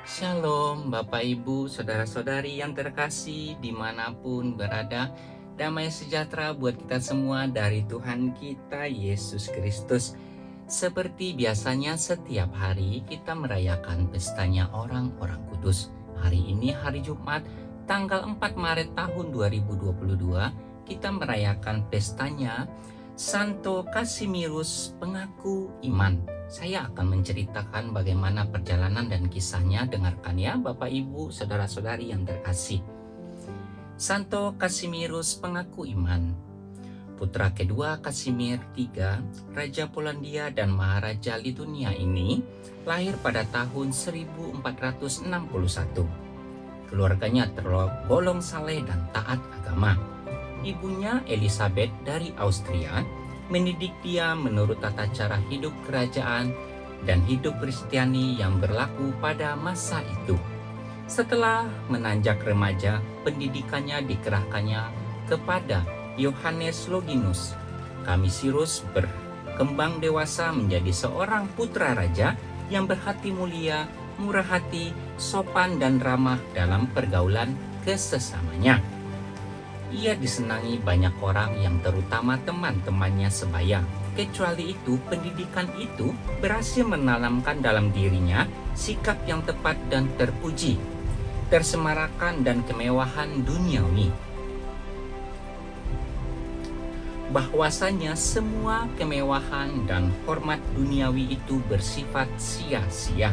Shalom Bapak Ibu, Saudara-saudari yang terkasih dimanapun berada. Damai sejahtera buat kita semua dari Tuhan kita Yesus Kristus. Seperti biasanya setiap hari kita merayakan pestanya orang-orang kudus. Hari ini hari Jumat tanggal 4 Maret tahun 2022 kita merayakan pestanya Santo Casimirus pengaku iman. Saya akan menceritakan bagaimana perjalanan dan kisahnya. Dengarkan ya Bapak Ibu, Saudara-saudari yang terkasih. Santo Casimirus pengaku iman. Putra kedua Casimir III, Raja Polandia dan Maharaja Lituania ini lahir pada tahun 1461. Keluarganya tergolong saleh dan taat agama. Ibunya Elizabeth dari Austria mendidik dia menurut tata cara hidup kerajaan dan hidup Kristiani yang berlaku pada masa itu. Setelah menanjak remaja, pendidikannya dikerahkannya kepada Yohanes Longinus. Camisirus berkembang dewasa menjadi seorang putra raja yang berhati mulia, murah hati, sopan dan ramah dalam pergaulan kesesamanya. Ia disenangi banyak orang yang terutama teman-temannya sebaya. Kecuali itu, pendidikan itu berhasil menanamkan dalam dirinya sikap yang tepat dan terpuji, tersemarakan dan kemewahan duniawi. Bahwasanya semua kemewahan dan hormat duniawi itu bersifat sia-sia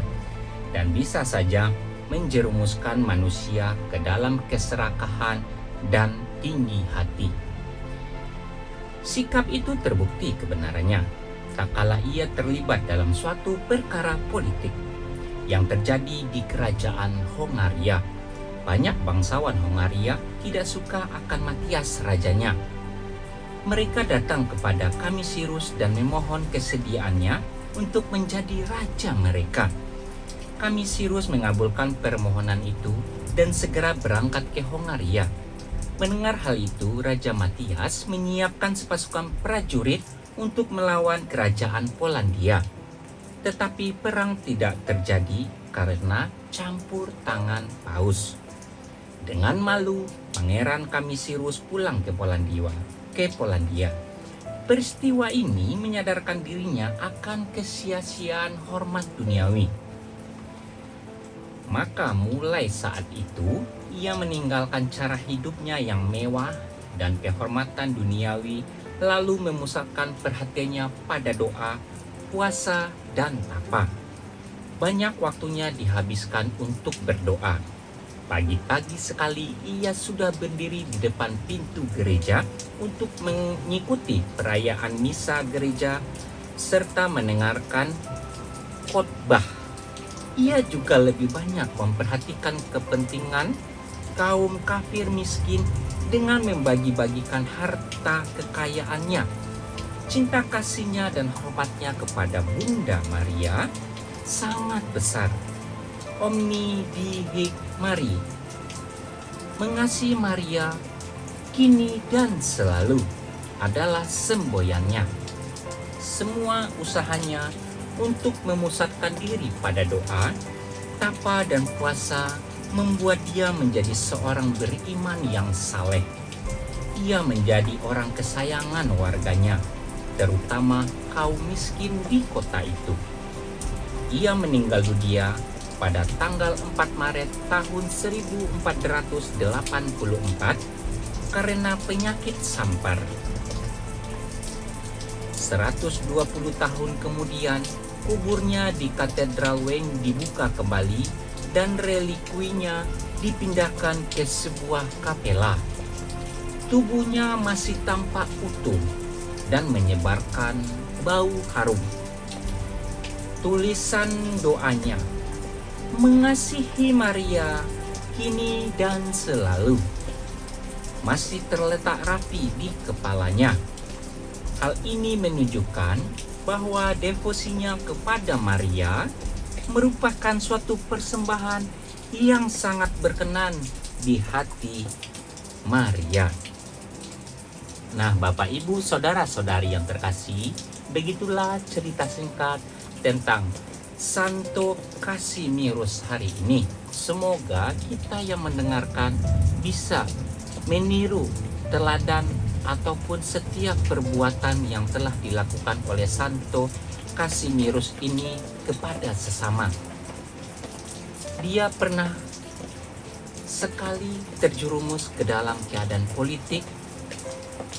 dan bisa saja menjerumuskan manusia ke dalam keserakahan dan tinggi hati. Sikap itu terbukti kebenarannya tak kala ia terlibat dalam suatu perkara politik yang terjadi di kerajaan Hongaria. Banyak bangsawan Hongaria tidak suka akan Matias rajanya. Mereka datang kepada Camisirus dan memohon kesediaannya untuk menjadi raja mereka. Camisirus mengabulkan permohonan itu dan segera berangkat ke Hongaria. Mendengar hal itu, Raja Matias menyiapkan sepasukan prajurit untuk melawan kerajaan Polandia. Tetapi perang tidak terjadi karena campur tangan Paus. Dengan malu, Pangeran Camisirus pulang ke Polandia. Peristiwa ini menyadarkan dirinya akan kesia-siaan hormat duniawi. Maka mulai saat itu, ia meninggalkan cara hidupnya yang mewah dan kehormatan duniawi, lalu memusatkan perhatiannya pada doa, puasa, dan tapa. Banyak waktunya dihabiskan untuk berdoa. Pagi-pagi sekali ia sudah berdiri di depan pintu gereja untuk mengikuti perayaan misa gereja serta mendengarkan khotbah. Ia juga lebih banyak memperhatikan kepentingan kaum kafir miskin dengan membagi-bagikan harta kekayaannya. Cinta kasihnya dan hormatnya kepada Bunda Maria sangat besar. Omni Dei Mari, mengasihi Maria kini dan selalu adalah semboyannya. Semua usahanya untuk memusatkan diri pada doa, tapa dan puasa membuat dia menjadi seorang beriman yang saleh. Ia menjadi orang kesayangan warganya, terutama kaum miskin di kota itu. Ia meninggal dunia pada tanggal 4 Maret tahun 1484 karena penyakit sampar. 120 tahun kemudian, kuburnya di Katedral Weng dibuka kembali dan relikuinya dipindahkan ke sebuah kapela. Tubuhnya masih tampak utuh dan menyebarkan bau harum. Tulisan doanya, mengasihi Maria kini dan selalu, masih terletak rapi di kepalanya. Hal ini menunjukkan bahwa devosinya kepada Maria merupakan suatu persembahan yang sangat berkenan di hati Maria. Nah, Bapak Ibu, Saudara-saudari yang terkasih, begitulah cerita singkat tentang Santo Kasimirus hari ini. Semoga kita yang mendengarkan bisa meniru teladan ataupun setiap perbuatan yang telah dilakukan oleh Santo Kasimirus ini kepada sesama. Dia pernah sekali terjerumus ke dalam keadaan politik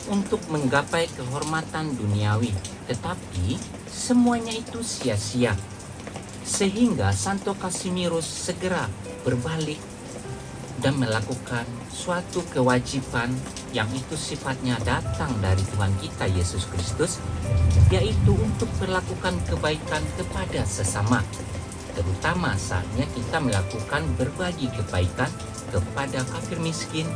untuk menggapai kehormatan duniawi, tetapi semuanya itu sia-sia. Sehingga Santo Kasimirus segera berbalik dan melakukan suatu kewajiban yang itu sifatnya datang dari Tuhan kita Yesus Kristus, yaitu untuk melakukan kebaikan kepada sesama, terutama saatnya kita melakukan berbagi kebaikan kepada kafir miskin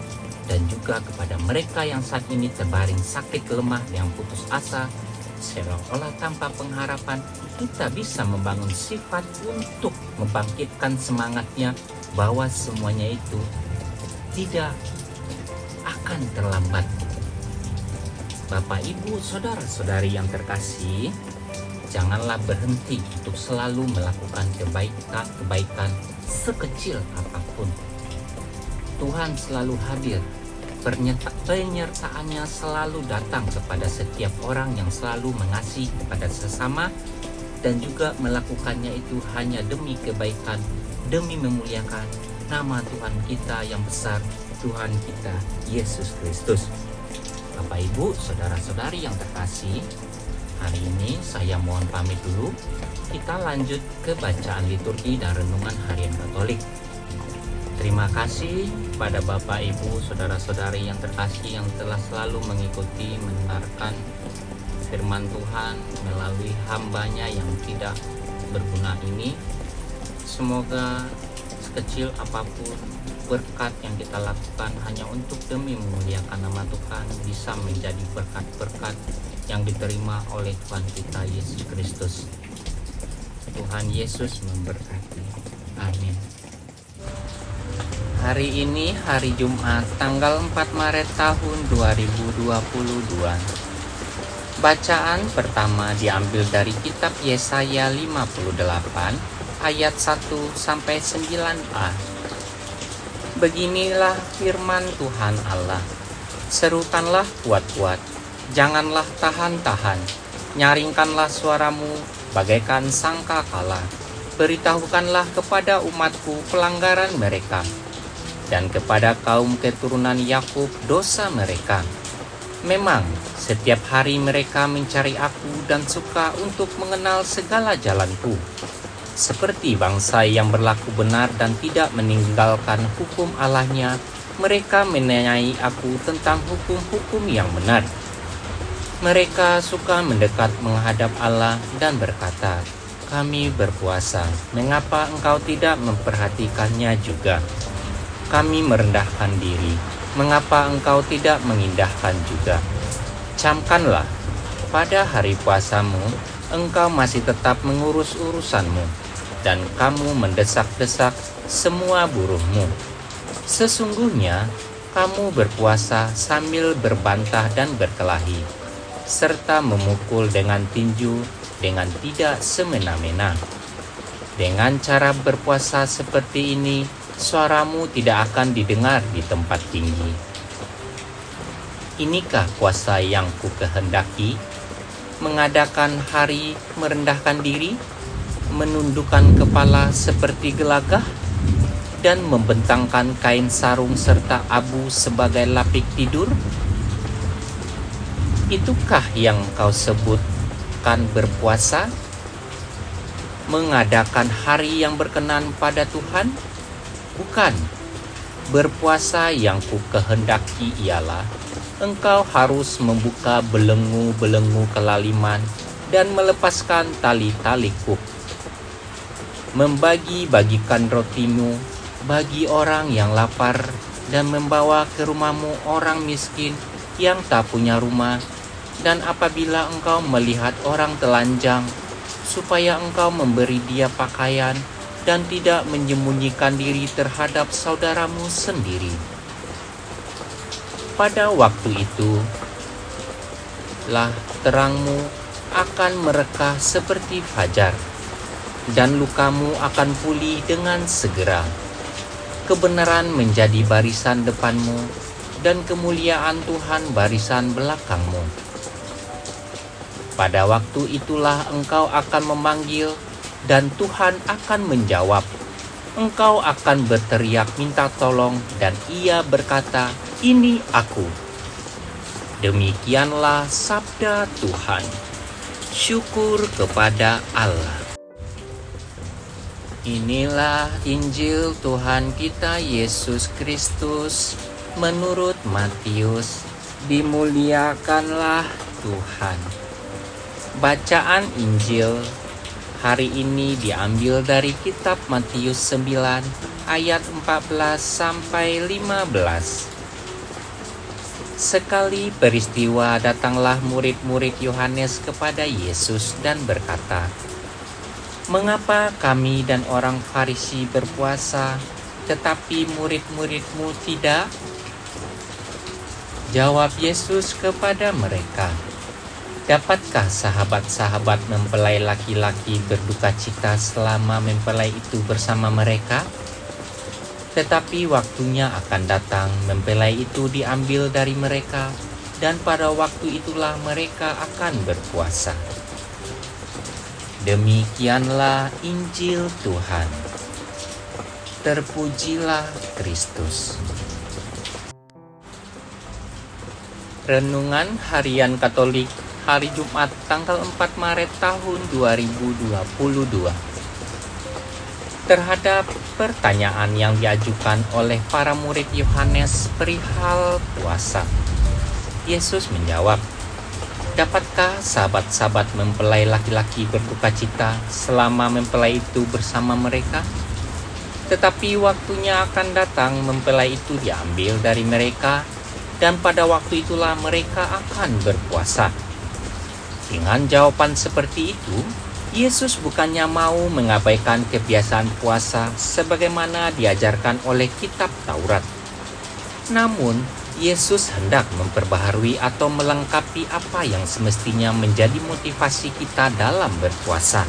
dan juga kepada mereka yang saat ini terbaring sakit lemah yang putus asa, seolah-olah tanpa pengharapan. Kita bisa membangun sifat untuk membangkitkan semangatnya bahwa semuanya itu tidak akan terlambat. Bapak, Ibu, saudara-saudari yang terkasih, janganlah berhenti untuk selalu melakukan kebaikan sekecil apapun. Tuhan selalu hadir. Penyertaannya selalu datang kepada setiap orang yang selalu mengasihi kepada sesama, dan juga melakukannya itu hanya demi kebaikan, demi memuliakan nama Tuhan kita yang besar, Tuhan kita Yesus Kristus. Bapak, Ibu, saudara-saudari yang terkasih, hari ini saya mohon pamit dulu. Kita lanjut ke bacaan liturgi dan renungan harian Katolik. Terima kasih pada Bapak, Ibu, saudara-saudari yang terkasih yang telah selalu mengikuti, mendengarkan firman Tuhan melalui hambanya yang tidak berguna ini. Semoga sekecil apapun berkat yang kita lakukan hanya untuk demi memuliakan nama Tuhan bisa menjadi berkat-berkat yang diterima oleh Tuhan kita Yesus Kristus. Tuhan Yesus memberkati. Amin. Hari ini hari Jumat tanggal 4 Maret tahun 2022. Bacaan pertama diambil dari kitab Yesaya 58 ayat 1 sampai 9a. Beginilah firman Tuhan Allah. Serukanlah kuat-kuat, janganlah tahan-tahan. Nyaringkanlah suaramu bagaikan sangkakala. Beritahukanlah kepada umatku pelanggaran mereka, dan kepada kaum keturunan Yakub dosa mereka. Memang setiap hari mereka mencari aku dan suka untuk mengenal segala jalanku. Seperti bangsa yang berlaku benar dan tidak meninggalkan hukum Allahnya, mereka menanyai aku tentang hukum-hukum yang benar. Mereka suka mendekat menghadap Allah dan berkata, "Kami berpuasa, mengapa engkau tidak memperhatikannya juga? Kami merendahkan diri, mengapa engkau tidak mengindahkan juga? Camkanlah, pada hari puasamu, engkau masih tetap mengurus urusanmu, dan kamu mendesak-desak semua buruhmu. Sesungguhnya, kamu berpuasa sambil berbantah dan berkelahi, serta memukul dengan tinju dengan tidak semena-mena. Dengan cara berpuasa seperti ini, suaramu tidak akan didengar di tempat tinggi. Inikah puasa yang kukehendaki? Mengadakan hari merendahkan diri, menundukkan kepala seperti gelagah, dan membentangkan kain sarung serta abu sebagai lapik tidur? Itukah yang kau sebutkan berpuasa? Mengadakan hari yang berkenan pada Tuhan? Bukan. Berpuasa yang kukehendaki ialah engkau harus membuka belenggu-belenggu kelaliman dan melepaskan tali-tali kuk. Membagi-bagikan rotimu bagi orang yang lapar dan membawa ke rumahmu orang miskin yang tak punya rumah. Dan apabila engkau melihat orang telanjang, supaya engkau memberi dia pakaian dan tidak menyembunyikan diri terhadap saudaramu sendiri. Pada waktu itu lah terangmu akan merekah seperti fajar, dan lukamu akan pulih dengan segera. Kebenaran menjadi barisan depanmu, dan kemuliaan Tuhan barisan belakangmu. Pada waktu itulah engkau akan memanggil, dan Tuhan akan menjawab. Engkau akan berteriak minta tolong, dan Ia berkata, "Ini aku." Demikianlah sabda Tuhan. Syukur kepada Allah. Inilah Injil Tuhan kita Yesus Kristus menurut Matius. Dimuliakanlah Tuhan. Bacaan Injil hari ini diambil dari kitab Matius 9 ayat 14 sampai 15. Sekali peristiwa datanglah murid-murid Yohanes kepada Yesus dan berkata, "Mengapa kami dan orang Farisi berpuasa, tetapi murid-muridmu tidak?" Jawab Yesus kepada mereka, "Dapatkah sahabat-sahabat mempelai laki-laki berduka cita selama mempelai itu bersama mereka? Tetapi waktunya akan datang, mempelai itu diambil dari mereka, dan pada waktu itulah mereka akan berpuasa." Demikianlah Injil Tuhan. Terpujilah Kristus. Renungan Harian Katolik hari Jumat tanggal 4 Maret tahun 2022. Terhadap pertanyaan yang diajukan oleh para murid Yohanes perihal puasa, Yesus menjawab, "Dapatkah sahabat-sahabat mempelai laki-laki berduka cita selama mempelai itu bersama mereka? Tetapi waktunya akan datang, mempelai itu diambil dari mereka, dan pada waktu itulah mereka akan berpuasa." Dengan jawaban seperti itu, Yesus bukannya mau mengabaikan kebiasaan puasa sebagaimana diajarkan oleh kitab Taurat. Namun, Yesus hendak memperbaharui atau melengkapi apa yang semestinya menjadi motivasi kita dalam berpuasa.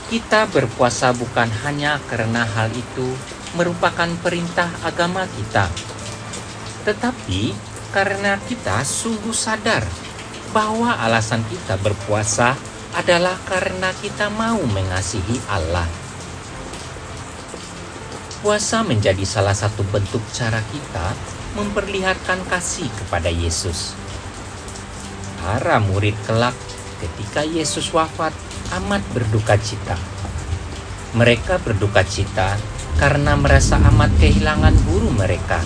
Kita berpuasa bukan hanya karena hal itu merupakan perintah agama kita, tetapi karena kita sungguh sadar bahwa alasan kita berpuasa adalah karena kita mau mengasihi Allah. Puasa menjadi salah satu bentuk cara kita memperlihatkan kasih kepada Yesus. Para murid kelak ketika Yesus wafat amat berduka cita. Mereka berduka cita karena merasa amat kehilangan guru mereka.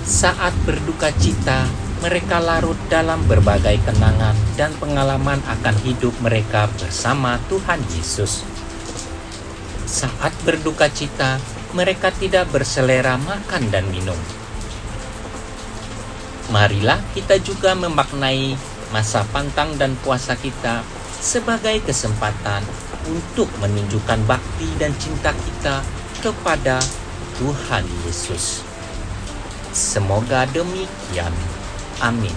Saat berduka cita, mereka larut dalam berbagai kenangan dan pengalaman akan hidup mereka bersama Tuhan Yesus. Saat berduka cita, mereka tidak berselera makan dan minum. Marilah kita juga memaknai masa pantang dan puasa kita sebagai kesempatan untuk menunjukkan bakti dan cinta kita kepada Tuhan Yesus. Semoga demikian. Amin.